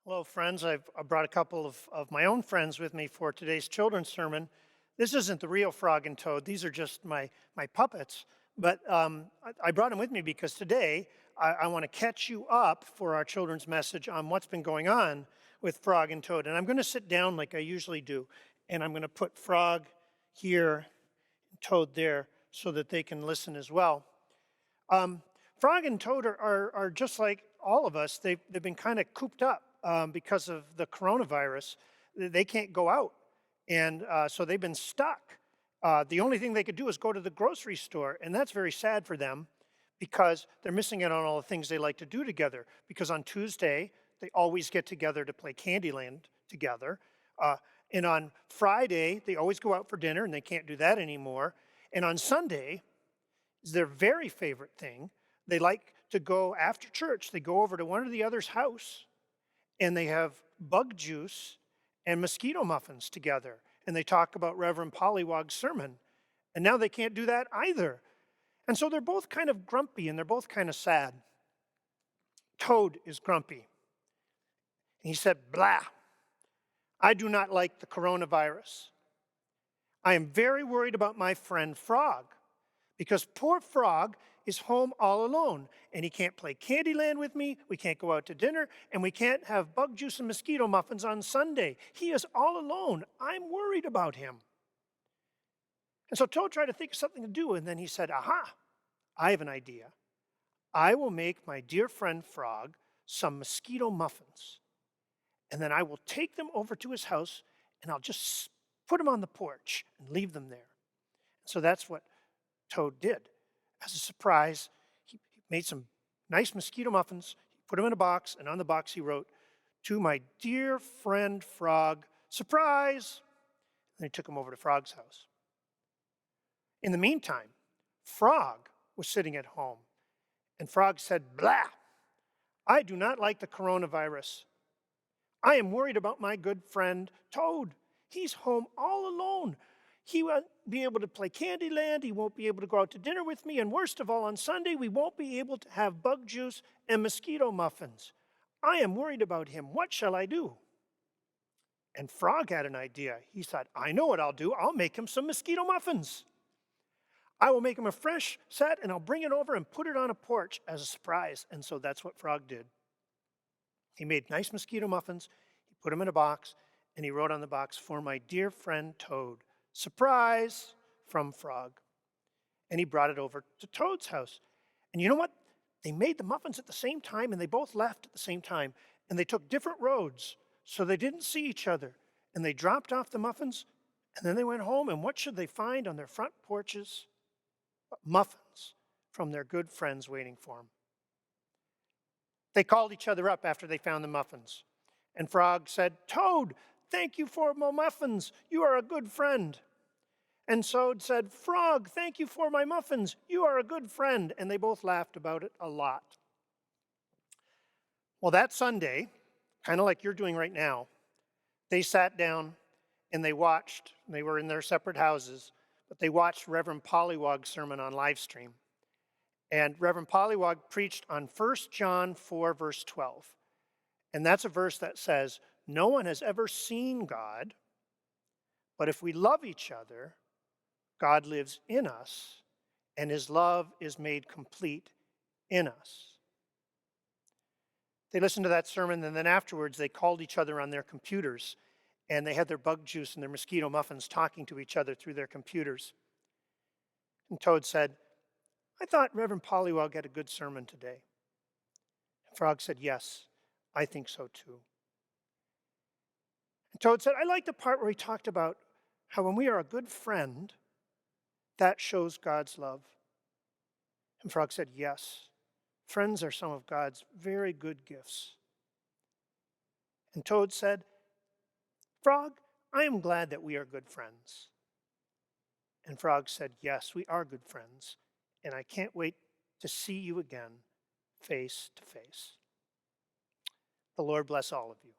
Hello, friends. I brought a couple of my own friends with me for today's children's sermon. This isn't the real Frog and Toad. These are just my puppets. But I brought them with me because today I want to catch you up for our children's message on what's been going on with Frog and Toad. And I'm going to sit down like I usually do. And I'm going to put Frog here and Toad there so that they can listen as well. Frog and Toad are just like all of us. They've been kind of cooped up because of the coronavirus. They can't go out, and so they've been stuck. The only thing they could do is go to the grocery store, and that's very sad for them because they're missing out on all the things they like to do together. Because on Tuesday, they always get together to play Candyland together. And on Friday, they always go out for dinner, and they can't do that anymore. And on Sunday, is their very favorite thing. They like to go after church. They go over to one or the other's house and they have bug juice and mosquito muffins together. And they talk about Reverend Pollywog's sermon. And now they can't do that either. And so they're both kind of grumpy and they're both kind of sad. Toad is grumpy. And he said, "Blah, I do not like the coronavirus. I am very worried about my friend Frog. Because poor Frog is home all alone, and he can't play Candyland with me, we can't go out to dinner, and we can't have bug juice and mosquito muffins on Sunday. He is all alone. I'm worried about him." And so Toad tried to think of something to do, and then he said, "Aha, I have an idea. I will make my dear friend Frog some mosquito muffins, and then I will take them over to his house, and I'll just put them on the porch and leave them there." So that's what Toad did. As a surprise, he made some nice mosquito muffins, he put them in a box, and on the box he wrote, "To my dear friend Frog, surprise!" And he took them over to Frog's house. In the meantime, Frog was sitting at home, and Frog said, "Blah, I do not like the coronavirus. I am worried about my good friend Toad. He's home all alone. He won't be able to play Candyland, he won't be able to go out to dinner with me, and worst of all, on Sunday, we won't be able to have bug juice and mosquito muffins. I am worried about him. What shall I do?" And Frog had an idea. He thought, "I know what I'll do. I'll make him some mosquito muffins. I will make him a fresh set, and I'll bring it over and put it on a porch as a surprise." And so that's what Frog did. He made nice mosquito muffins, he put them in a box, and he wrote on the box, "For my dear friend Toad. Surprise from Frog." And he brought it over to Toad's house. And you know what? They made the muffins at the same time, and they both left at the same time. And they took different roads, so they didn't see each other. And they dropped off the muffins, and then they went home. And what should they find on their front porches? But muffins from their good friends waiting for them. They called each other up after they found the muffins. And Frog said, "Toad, thank you for my muffins. You are a good friend." And Toad said, "Frog, thank you for my muffins. You are a good friend." And they both laughed about it a lot. Well, that Sunday, kind of like you're doing right now, they sat down and they watched. They were in their separate houses, but they watched Reverend Pollywog's sermon on live stream. And Reverend Pollywog preached on 1 John 4, verse 12. And that's a verse that says, "No one has ever seen God, but if we love each other, God lives in us, and his love is made complete in us." They listened to that sermon, and then afterwards they called each other on their computers, and they had their bug juice and their mosquito muffins talking to each other through their computers. And Toad said, "I thought Reverend Pollywog had a good sermon today." And Frog said, "Yes, I think so too." And Toad said, "I like the part where he talked about how when we are a good friend, that shows God's love." And Frog said, "Yes, friends are some of God's very good gifts." And Toad said, "Frog, I am glad that we are good friends." And Frog said, "Yes, we are good friends, and I can't wait to see you again face to face." The Lord bless all of you.